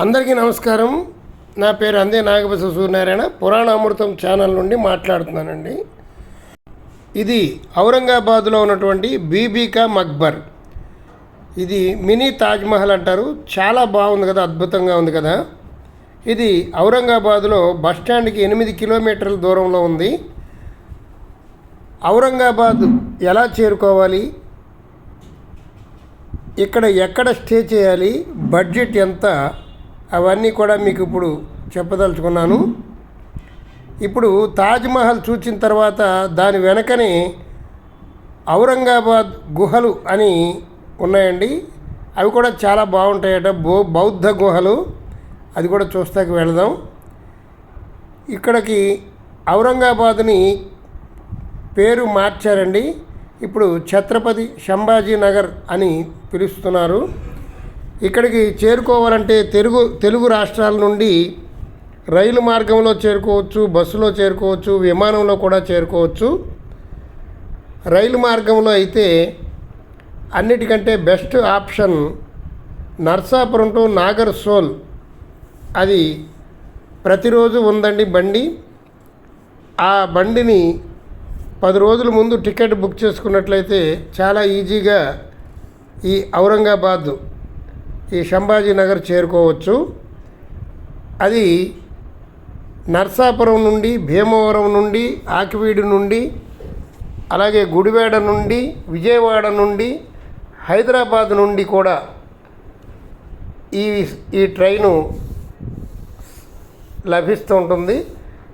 అందరికీ నమస్కారం. నా పేరు అందే నాగబసవ సూర్యనారాయణ. పురాణామృతం ఛానల్ నుండి మాట్లాడుతున్నానండి. ఇది ఔరంగాబాద్లో ఉన్నటువంటి బీబీ కా మక్బర్. ఇది మినీ తాజ్మహల్ అంటారు. చాలా బాగుంది కదా, అద్భుతంగా ఉంది కదా. ఇది ఔరంగాబాద్లో బస్టాండ్కి 8 కిలోమీటర్ల దూరంలో ఉంది. ఔరంగాబాద్ ఎలా చేరుకోవాలి, ఇక్కడ ఎక్కడ స్టే చేయాలి, బడ్జెట్ ఎంత, అవన్నీ కూడా మీకు ఇప్పుడు చెప్పదలుచుకున్నాను. ఇప్పుడు తాజ్మహల్ చూసిన తర్వాత దాని వెనకనే ఔరంగాబాద్ గుహలు అని ఉన్నాయండి. అవి కూడా చాలా బాగుంటాయట, బౌద్ధ గుహలు. అది కూడా చూస్తాకి వెళదాం. ఇక్కడికి ఔరంగాబాద్ని పేరు మార్చారండి. ఇప్పుడు ఛత్రపతి సంభాజీ నగర్ అని పిలుస్తున్నారు. ఇక్కడికి చేరుకోవాలంటే తెలుగు రాష్ట్రాల నుండి రైలు మార్గంలో చేరుకోవచ్చు, బస్సులో చేరుకోవచ్చు, విమానంలో కూడా చేరుకోవచ్చు. రైలు మార్గంలో అయితే అన్నిటికంటే best option Narsapuram to Nagarsol. అది ప్రతిరోజు ఉందండి బండి. ఆ బండిని 10 రోజుల ముందు టికెట్ బుక్ చేసుకున్నట్లయితే చాలా ఈజీగా ఈ ఔరంగాబాద్, ఈ సంభాజీ నగర్ చేరుకోవచ్చు. అది నర్సాపురం నుండి, భీమవరం నుండి, ఆకివీడు నుండి, అలాగే గుడివాడ నుండి, విజయవాడ నుండి, హైదరాబాద్ నుండి కూడా ఈ ట్రైను లభిస్తూ ఉంటుంది.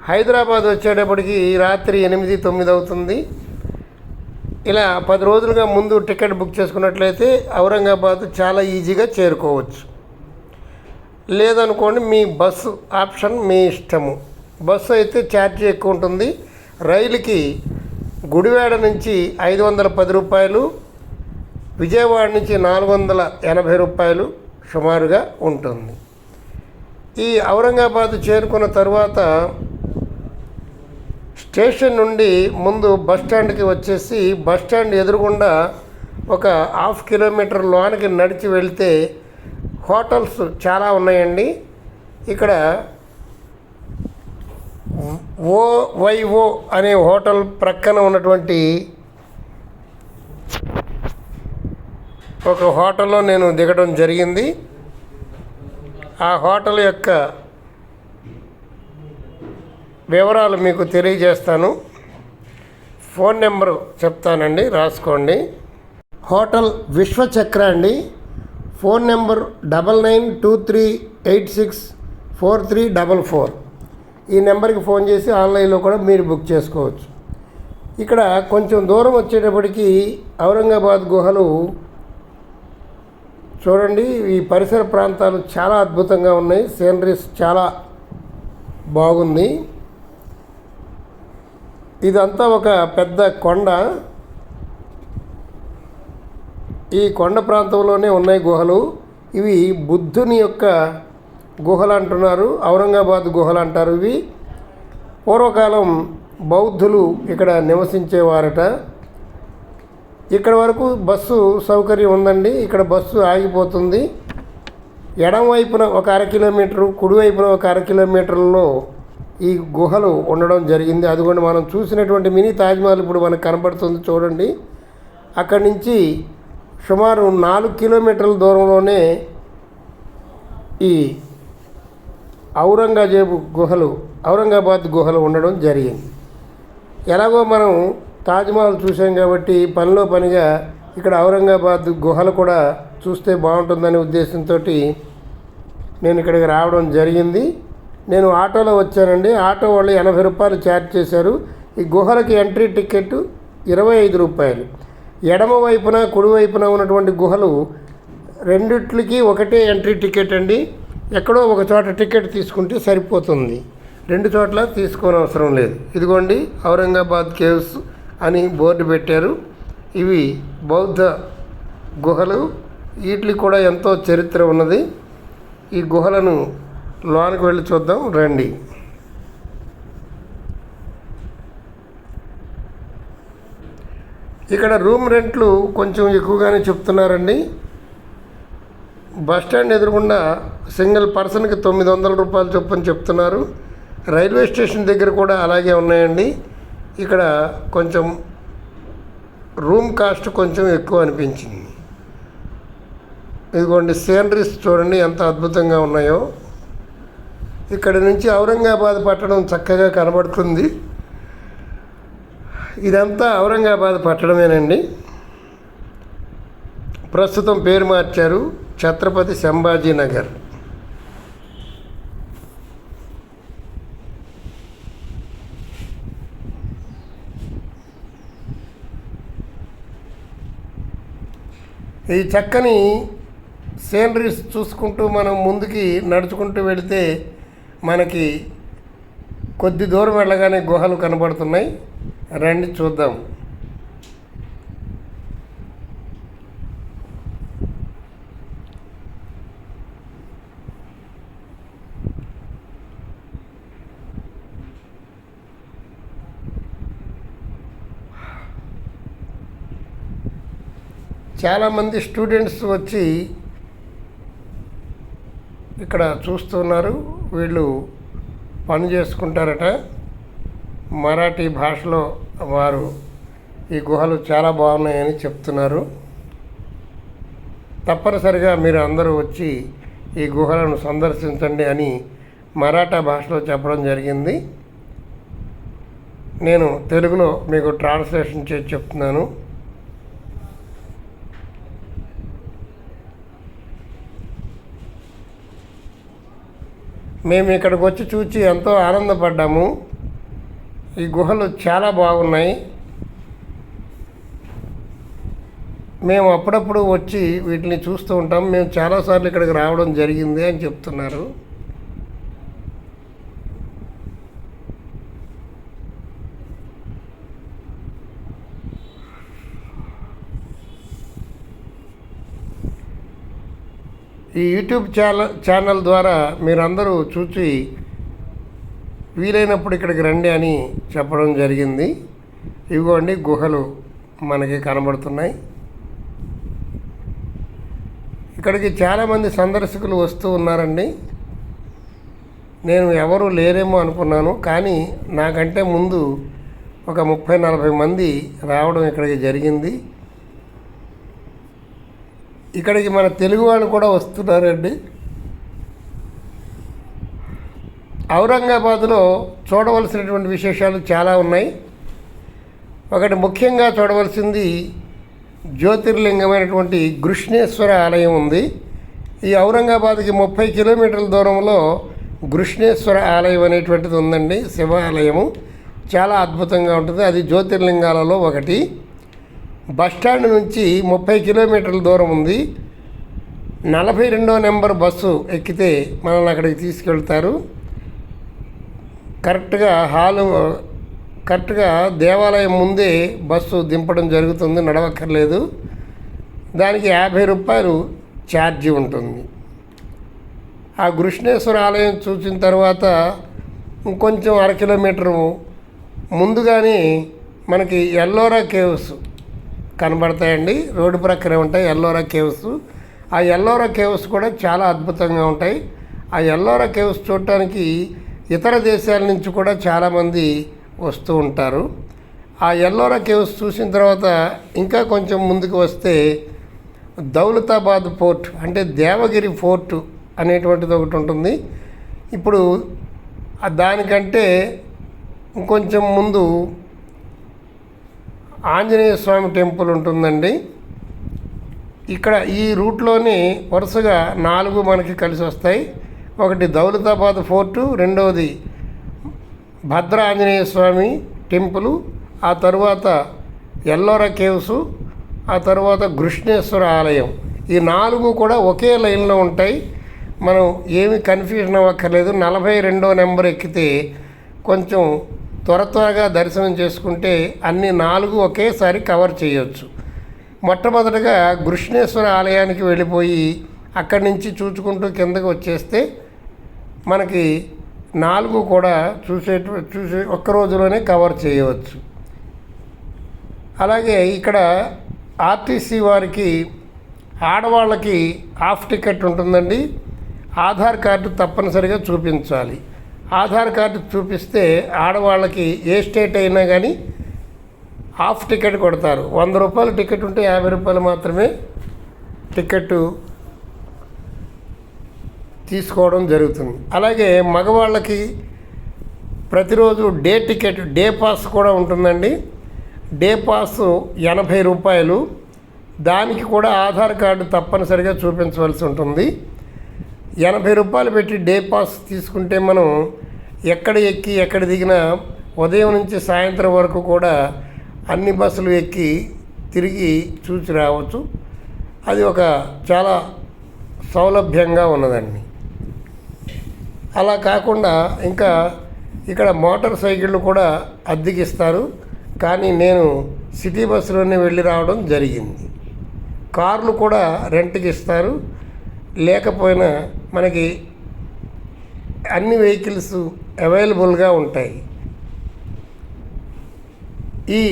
హైదరాబాద్ వచ్చేటప్పటికి రాత్రి 8-9 అవుతుంది. ఇలా 10 రోజులుగా ముందు టికెట్ బుక్ చేసుకున్నట్లయితే ఔరంగాబాద్ చాలా ఈజీగా చేరుకోవచ్చు. లేదనుకోండి, మీ బస్సు ఆప్షన్ మీ ఇష్టము. బస్సు అయితే ఛార్జీ ఎక్కువ ఉంటుంది. రైలుకి గుడివాడ నుంచి 510 రూపాయలు, విజయవాడ నుంచి 480 రూపాయలు సుమారుగా ఉంటుంది. ఈ ఔరంగాబాద్ చేరుకున్న తర్వాత స్టేషన్ నుండి ముందు బస్టాండ్కి వచ్చేసి, బస్టాండ్ ఎదురుగుండా ఒక 1/2 కిలోమీటర్ లోనికి నడిచి వెళ్తే హోటల్స్ చాలా ఉన్నాయండి. ఇక్కడ ఓవైఓ అనే హోటల్ ప్రక్కన ఉన్నటువంటి ఒక హోటల్లో నేను దిగడం జరిగింది. ఆ హోటల్ యొక్క వివరాలు మీకు తెలియజేస్తాను. ఫోన్ నెంబరు చెప్తానండి, రాసుకోండి. హోటల్ విశ్వచక్ర అండి. Phone number 9923864344. ఈ నెంబర్కి ఫోన్ చేసి ఆన్లైన్లో కూడా మీరు బుక్ చేసుకోవచ్చు. ఇక్కడ కొంచెం దూరం వచ్చేటప్పటికి ఔరంగాబాద్ గుహలు చూడండి. ఈ పరిసర ప్రాంతాలు చాలా అద్భుతంగా ఉన్నాయి. సీనరీస్ చాలా బాగుంది. ఇదంతా ఒక పెద్ద కొండ. ఈ కొండ ప్రాంతంలోనే ఉన్నాయి గుహలు. ఇవి బుద్ధుని యొక్క గుహలు అంటున్నారు, ఔరంగాబాద్ గుహలు అంటారు. ఇవి పూర్వకాలం బౌద్ధులు ఇక్కడ నివసించేవారట. ఇక్కడ వరకు బస్సు సౌకర్యం ఉందండి. ఇక్కడ బస్సు ఆగిపోతుంది. ఎడం వైపున ఒక 1/2 కిలోమీటరు, కుడివైపున ఒక 1/2 కిలోమీటర్లో ఈ గుహలు ఉండడం జరిగింది. అదిగోండి, మనం చూసినటువంటి మినీ తాజ్మహల్ ఇప్పుడు మనకు కనబడుతుంది చూడండి. అక్కడి నుంచి సుమారు 4 కిలోమీటర్ల దూరంలోనే ఈ ఔరంగాబాద్ గుహలు ఉండడం జరిగింది. ఎలాగో మనం తాజ్మహల్ చూసాం కాబట్టి పనిలో పనిగా ఇక్కడ ఔరంగాబాద్ గుహలు కూడా చూస్తే బాగుంటుందనే ఉద్దేశంతో నేను ఇక్కడికి రావడం జరిగింది. నేను ఆటోలో వచ్చానండి. ఆటో వాళ్ళు 80 రూపాయలు ఛార్జ్ చేశారు. ఈ గుహలకి ఎంట్రీ టికెట్ 25 రూపాయలు. ఎడమ వైపున, కుడివైపున ఉన్నటువంటి గుహలు రెండిట్లకి ఒకటే ఎంట్రీ టికెట్ అండి. ఎక్కడో ఒక చోట టికెట్ తీసుకుంటే సరిపోతుంది, 2 చోట్ల తీసుకోనవసరం లేదు. ఇదిగోండి, ఔరంగాబాద్ కేవ్స్ అని బోర్డు పెట్టారు. ఇవి బౌద్ధ గుహలు. వీటికి కూడా ఎంతో చరిత్ర ఉన్నది. ఈ గుహలను లోనికి వెళ్ళి చూద్దాం రండి. ఇక్కడ రూమ్ రెంట్లు కొంచెం ఎక్కువగానే చెప్తున్నారండి. బస్టాండ్ ఎదురుగుండా సింగిల్ పర్సన్కి 900 రూపాయలు చొప్పున చెప్తున్నారు. రైల్వే స్టేషన్ దగ్గర కూడా అలాగే ఉన్నాయండి. ఇక్కడ కొంచెం రూమ్ కాస్ట్ కొంచెం ఎక్కువ అనిపించింది. ఇదిగోండి సీనరీస్ చూడండి ఎంత అద్భుతంగా ఉన్నాయో. ఇక్కడ నుంచి ఔరంగాబాద్ పట్టణం చక్కగా కనబడుతుంది. ఇదంతా ఔరంగాబాద్ పట్టణమేనండి. ప్రస్తుతం పేరు మార్చారు, ఛత్రపతి సంభాజీ నగర్. ఈ చక్కని సీనరీస్ చూసుకుంటూ మనం ముందుకి నడుచుకుంటూ వెళితే మనకి కొద్ది దూరం వెళ్ళగానే గుహలు కనబడుతున్నాయి. రండి చూద్దాం. చాలామంది స్టూడెంట్స్ వచ్చి ఇక్కడ చూస్తున్నారు. వీళ్ళు పని చేసుకుంటారట. మరాఠీ భాషలో వారు ఈ గుహలు చాలా బాగున్నాయని చెప్తున్నారు. తప్పనిసరిగా మీరు అందరూ వచ్చి ఈ గుహలను సందర్శించండి అని మరాఠా భాషలో చెప్పడం జరిగింది. నేను తెలుగులో మీకు ట్రాన్స్లేషన్ చేసి చెప్తున్నాను. మేము ఇక్కడికి వచ్చి చూసి ఎంతో ఆనందపడ్డాము. ఈ గుహలు చాలా బాగున్నాయి. మేము అప్పుడప్పుడు వచ్చి వీటిని చూస్తూ ఉంటాం. మేము చాలాసార్లు ఇక్కడికి రావడం జరిగింది అని చెప్తున్నారు. ఈ యూట్యూబ్ ఛానల్ ద్వారా మీరందరూ చూసి వీలైనప్పుడు ఇక్కడికి రండి అని చెప్పడం జరిగింది. ఇవిగోండి గుహలు మనకి కనబడుతున్నాయి. ఇక్కడికి చాలామంది సందర్శకులు వస్తూ ఉన్నారండి. నేను ఎవరు లేరేమో అనుకున్నాను, కానీ నాకంటే ముందు ఒక 30-40 మంది రావడం ఇక్కడికి జరిగింది. ఇక్కడికి మన తెలుగు వాళ్ళు కూడా వస్తున్నారండి. ఔరంగాబాద్లో చూడవలసినటువంటి విశేషాలు చాలా ఉన్నాయి. ఒకటి ముఖ్యంగా చూడవలసింది జ్యోతిర్లింగమైనటువంటి గృష్ణేశ్వర ఆలయం ఉంది. ఈ ఔరంగాబాద్కి 30 కిలోమీటర్ల దూరంలో గృష్ణేశ్వర ఆలయం అనేటువంటిది ఉందండి. శివ ఆలయము చాలా అద్భుతంగా ఉంటుంది. అది జ్యోతిర్లింగాలలో ఒకటి. బస్టాండ్ నుంచి 30 కిలోమీటర్ల దూరం ఉంది. 42వ నెంబర్ బస్సు ఎక్కితే మనల్ని అక్కడికి తీసుకెళ్తారు. కరెక్ట్గా దేవాలయం ముందే బస్సు దింపడం జరుగుతుంది, నడవక్కర్లేదు. దానికి 50 రూపాయలు ఛార్జీ ఉంటుంది. ఆ కృష్ణేశ్వర ఆలయం చూసిన తర్వాత ఇంకొంచెం 1 కిలోమీటరు ముందుగానే మనకి ఎల్లోరా కేవ్స్ కనబడతాయండి. రోడ్డు ప్రక్కనే ఉంటాయి ఎల్లోరా కేవ్స్. ఆ ఎల్లోరా కేవ్స్ కూడా చాలా అద్భుతంగా ఉంటాయి. ఆ ఎల్లోరా కేవ్స్ చూడటానికి ఇతర దేశాల నుంచి కూడా చాలామంది వస్తూ ఉంటారు. ఆ ఎల్లోరా కేవ్స్ చూసిన తర్వాత ఇంకా కొంచెం ముందుకు వస్తే దౌలతాబాద్ ఫోర్ట్ అంటే దేవగిరి ఫోర్ట్ అనేటువంటిది ఒకటి ఉంటుంది. ఇప్పుడు దానికంటే ఇంకొంచెం ముందు ఆంజనేయ స్వామి టెంపుల్ ఉంటుందండి. ఇక్కడ ఈ రూట్లోనే వరుసగా 4 మనకి కలిసి వస్తాయి. ఒకటి దౌలతాబాద్ ఫోర్టు, రెండవది భద్ర ఆంజనేయ స్వామి టెంపుల్, ఆ తరువాత ఎల్లోరా కేవ్స్, ఆ తర్వాత కృష్ణేశ్వర ఆలయం. ఈ 4 కూడా ఒకే లైన్లో ఉంటాయి. మనం ఏమి కన్ఫ్యూజన్ అవ్వక్కర్లేదు. 42వ నెంబర్ ఎక్కితే కొంచెం త్వరగా దర్శనం చేసుకుంటే అన్ని 4 ఒకేసారి కవర్ చేయొచ్చు. మొట్టమొదటిగా కృష్ణేశ్వర ఆలయానికి వెళ్ళిపోయి అక్కడి నుంచి చూసుకుంటూ కిందకి వచ్చేస్తే మనకి 4 కూడా చూసి ఒక్క రోజులోనే కవర్ చేయవచ్చు. అలాగే ఇక్కడ ఆర్టీసీ వారికి ఆడవాళ్ళకి హాఫ్ టికెట్ ఉంటుందండి. ఆధార్ కార్డు తప్పనిసరిగా చూపించాలి. ఆధార్ కార్డు చూపిస్తే ఆడవాళ్ళకి ఏ స్టేట్ అయినా కానీ హాఫ్ టికెట్ కొడతారు. 100 రూపాయల టికెట్ ఉంటే 50 రూపాయలు మాత్రమే టికెట్ తీసుకోవడం జరుగుతుంది. అలాగే మగవాళ్ళకి ప్రతిరోజు డే టికెట్, డే పాస్ కూడా ఉంటుందండి. డే పాస్ 80 రూపాయలు. దానికి కూడా ఆధార్ కార్డు తప్పనిసరిగా చూపించవలసి ఉంటుంది. 80 రూపాయలు పెట్టి డే పాస్ తీసుకుంటే మనం ఎక్కడ ఎక్కి ఎక్కడ దిగినా ఉదయం నుంచి సాయంత్రం వరకు కూడా అన్ని బస్సులు ఎక్కి తిరిగి చూసి రావచ్చు. అది ఒక చాలా సౌలభ్యంగా ఉన్నదండి. అలా కాకుండా ఇంకా ఇక్కడ మోటార్ సైకిళ్ళు కూడా అద్దెకిస్తారు. కానీ నేను సిటీ బస్సులోనే వెళ్ళి రావడం జరిగింది. కార్లు కూడా రెంట్కి ఇస్తారు. లేకపోయినా మనకి అన్ని వెహికల్స్ అవైలబుల్గా ఉంటాయి. ఈ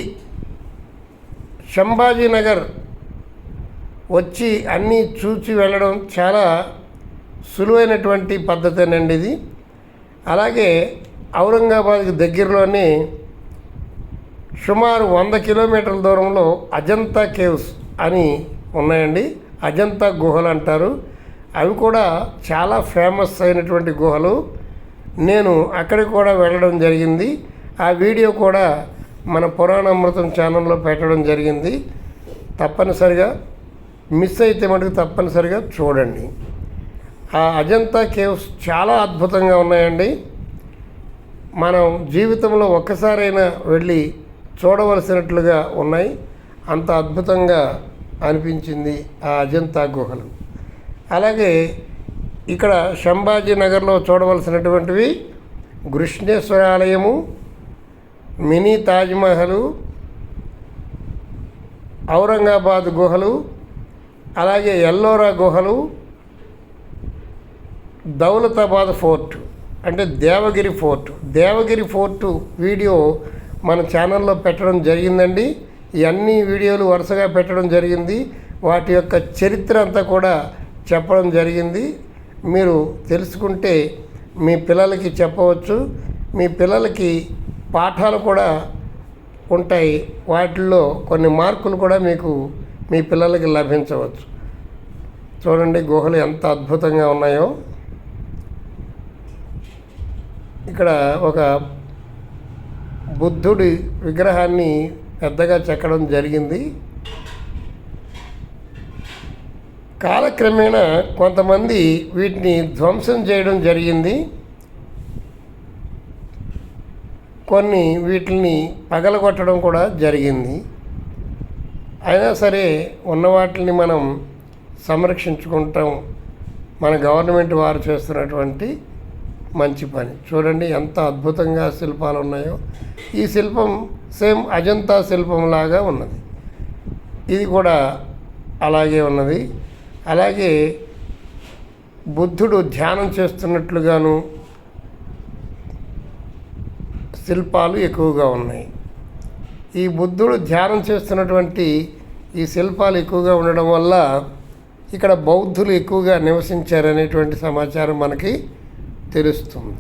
సంభాజీనగర్ వచ్చి అన్నీ చూసి వెళ్ళడం చాలా సులువైనటువంటి పద్ధతేనండి ఇది. అలాగే ఔరంగాబాద్కి దగ్గరలోనే సుమారు 100 కిలోమీటర్ల దూరంలో అజంతా కేవ్స్ అని ఉన్నాయండి. అజంతా గుహలు అంటారు. అవి కూడా చాలా ఫేమస్ అయినటువంటి గుహలు. నేను అక్కడికి కూడా వెళ్ళడం జరిగింది. ఆ వీడియో కూడా మన పురాణామృతం ఛానల్లో పెట్టడం జరిగింది. తప్పనిసరిగా మిస్ అయితే మటుకు తప్పనిసరిగా చూడండి. ఆ అజంతా కేవ్స్ చాలా అద్భుతంగా ఉన్నాయండి. మనం జీవితంలో ఒక్కసారైనా వెళ్ళి చూడవలసినట్లుగా ఉన్నాయి. అంత అద్భుతంగా అనిపించింది ఆ అజంతా గుహలు. అలాగే ఇక్కడ సంభాజీనగర్లో చూడవలసినటువంటివి కృష్ణేశ్వర ఆలయము, మినీ తాజ్మహల్, ఔరంగాబాద్ గుహలు, అలాగే ఎల్లోరా గుహలు, దౌలతాబాద్ ఫోర్ట్ అంటే Devagiri fort. Devagiri fort video మన ఛానల్లో పెట్టడం జరిగిందండి. ఈ అన్ని వీడియోలు వరుసగా పెట్టడం జరిగింది. వాటి యొక్క చరిత్ర అంతా కూడా చెప్పడం జరిగింది. మీరు తెలుసుకుంటే మీ పిల్లలకి చెప్పవచ్చు. మీ పిల్లలకి పాఠాలు కూడా ఉంటాయి. వాటిల్లో కొన్ని మార్కులు కూడా మీకు మీ పిల్లలకి లభించవచ్చు. చూడండి గుహలు ఎంత అద్భుతంగా ఉన్నాయో. ఇక్కడ ఒక బుద్ధుడి విగ్రహాన్ని పెద్దగా చెక్కడం జరిగింది. కాలక్రమేణా కొంతమంది వీటిని ధ్వంసం చేయడం జరిగింది. కొన్ని వీటిని పగలగొట్టడం కూడా జరిగింది. అయినా సరే ఉన్న వాటిని మనం సంరక్షించుకుంటాం. మన గవర్నమెంట్ వారు చేస్తున్నటువంటి మంచి పని. చూడండి ఎంత అద్భుతంగా శిల్పాలు ఉన్నాయో. ఈ శిల్పం సేమ్ అజంతా శిల్పం లాగా ఉన్నది. ఇది కూడా అలాగే ఉన్నది. అలాగే బుద్ధుడు ధ్యానం చేస్తున్నట్లుగాను శిల్పాలు ఎక్కువగా ఉన్నాయి. ఈ బుద్ధుడు ధ్యానం చేస్తున్నటువంటి ఈ శిల్పాలు ఎక్కువగా ఉండడం వల్ల ఇక్కడ బౌద్ధులు ఎక్కువగా నివసించారనేటువంటి సమాచారం మనకి తెలుస్తుంది.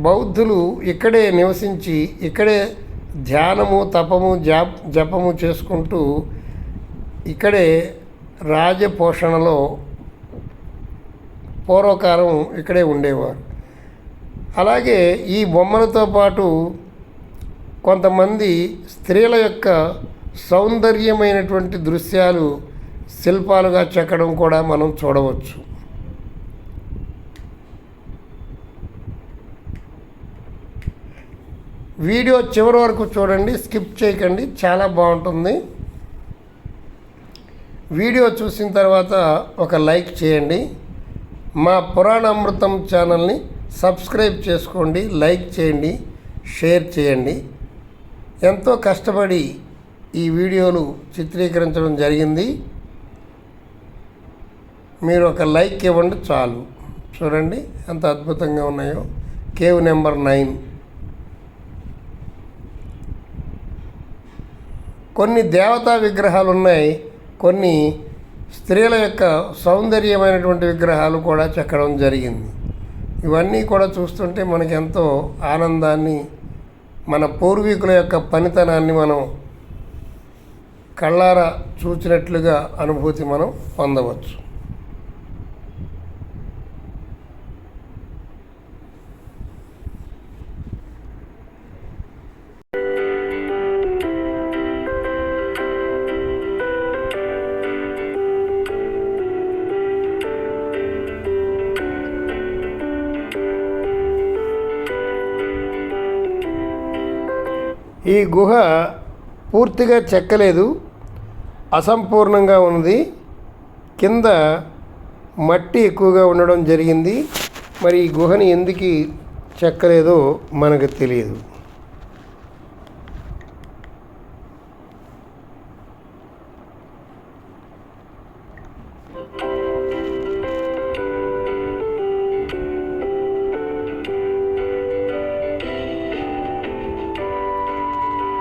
బౌద్ధులు ఇక్కడే నివసించి ఇక్కడే ధ్యానము, తపము, జపము చేసుకుంటూ ఇక్కడే రాజపోషణలో పూర్వకాలం ఇక్కడే ఉండేవారు. అలాగే ఈ బొమ్మలతో పాటు కొంతమంది స్త్రీల యొక్క సౌందర్యమైనటువంటి దృశ్యాలు శిల్పాలుగా చెక్కడం కూడా మనం చూడవచ్చు. వీడియో చివరి వరకు చూడండి, స్కిప్ చేయకండి, చాలా బాగుంటుంది. వీడియో చూసిన తర్వాత ఒక లైక్ చేయండి. మా పురాణామృతం ఛానల్ని సబ్స్క్రైబ్ చేసుకోండి, లైక్ చేయండి, షేర్ చేయండి. ఎంతో కష్టపడి ఈ వీడియోలు చిత్రీకరించడం జరిగింది. మీరు ఒక లైక్ ఇవ్వండి చాలు. చూడండి ఎంత అద్భుతంగా ఉన్నాయో. Cave number 9. కొన్ని దేవతా విగ్రహాలు ఉన్నాయి, కొన్ని స్త్రీల యొక్క సౌందర్యమైనటువంటి విగ్రహాలు కూడా చెక్కడం జరిగింది. ఇవన్నీ కూడా చూస్తుంటే మనకి ఎంతో ఆనందాన్ని, మన పూర్వీకుల యొక్క పనితనాన్ని మనం కళ్ళారా చూచినట్లుగా అనుభూతి మనం పొందవచ్చు. ఈ గుహ పూర్తిగా చెక్కలేదు, అసంపూర్ణంగా ఉంది. కింద మట్టి ఎక్కువగా ఉండడం జరిగింది. మరి ఈ గుహని ఎందుకు చెక్కలేదో మనకు తెలియదు.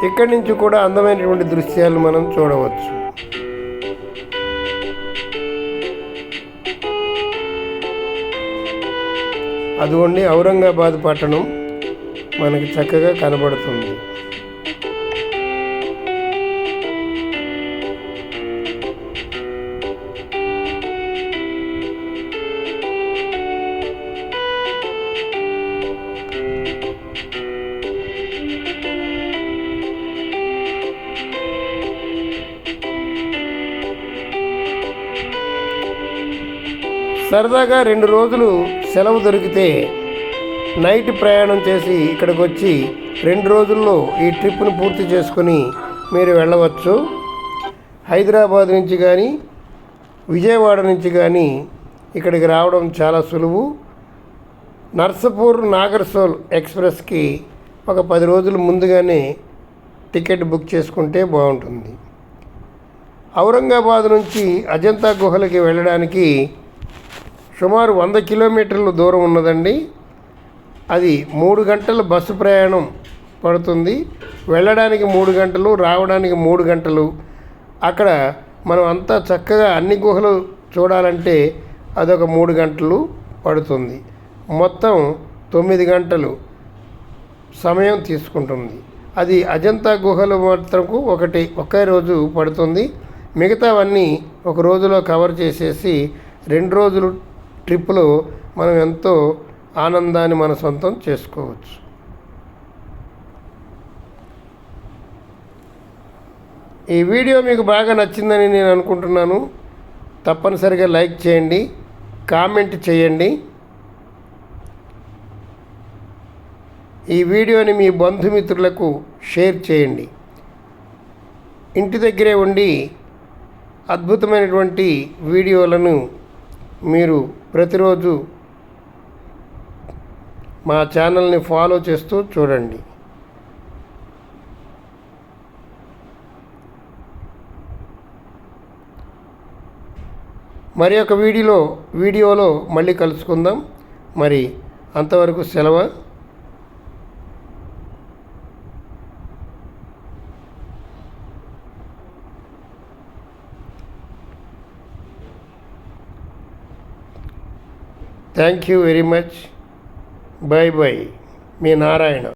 ఇక్కడి నుంచి కూడా అందమైనటువంటి దృశ్యాలు మనం చూడవచ్చు. అదిగోండి ఔరంగాబాద్ పట్టణం మనకి చక్కగా కనబడుతుంది. సరదాగా 2 రోజులు సెలవు దొరికితే నైట్ ప్రయాణం చేసి ఇక్కడికి వచ్చి 2 రోజుల్లో ఈ ట్రిప్ను పూర్తి చేసుకుని మీరు వెళ్ళవచ్చు. హైదరాబాద్ నుంచి కానీ విజయవాడ నుంచి కానీ ఇక్కడికి రావడం చాలా సులువు. నర్సాపూర్ నాగర్సోల్ ఎక్స్ప్రెస్కి ఒక 10 రోజులు ముందుగానే టికెట్ బుక్ చేసుకుంటే బాగుంటుంది. ఔరంగాబాద్ నుంచి అజంతా గుహలకి వెళ్ళడానికి సుమారు 100 కిలోమీటర్ల దూరం ఉన్నదండి. అది 3 గంటల బస్సు ప్రయాణం పడుతుంది. వెళ్ళడానికి 3 గంటలు, రావడానికి 3 గంటలు. అక్కడ మనం అంతా చక్కగా అన్ని గుహలు చూడాలంటే అదొక 3 గంటలు పడుతుంది. మొత్తం 9 గంటలు సమయం తీసుకుంటుంది. అది అజంతా గుహలు మాత్రకు ఒకే రోజు పడుతుంది. మిగతావన్నీ ఒక రోజులో కవర్ చేసేసి 2 రోజులు ట్రిప్లో మనం ఎంతో ఆనందాన్ని మన సొంతం చేసుకోవచ్చు. ఈ వీడియో మీకు బాగా నచ్చిందని నేను అనుకుంటున్నాను. తప్పనిసరిగా లైక్ చేయండి, కామెంట్ చేయండి. ఈ వీడియోని మీ బంధుమిత్రులకు షేర్ చేయండి. ఇంటి దగ్గరే ఉండి అద్భుతమైనటువంటి వీడియోలను మీరు ప్రతిరోజు మా ఛానల్ని ఫాలో చేస్తూ చూడండి. మరి ఒక వీడియోలో మళ్ళీ కలుసుకుందాం. మరి అంతవరకు సెలవు. Thank you very much. By by. Me Narayana.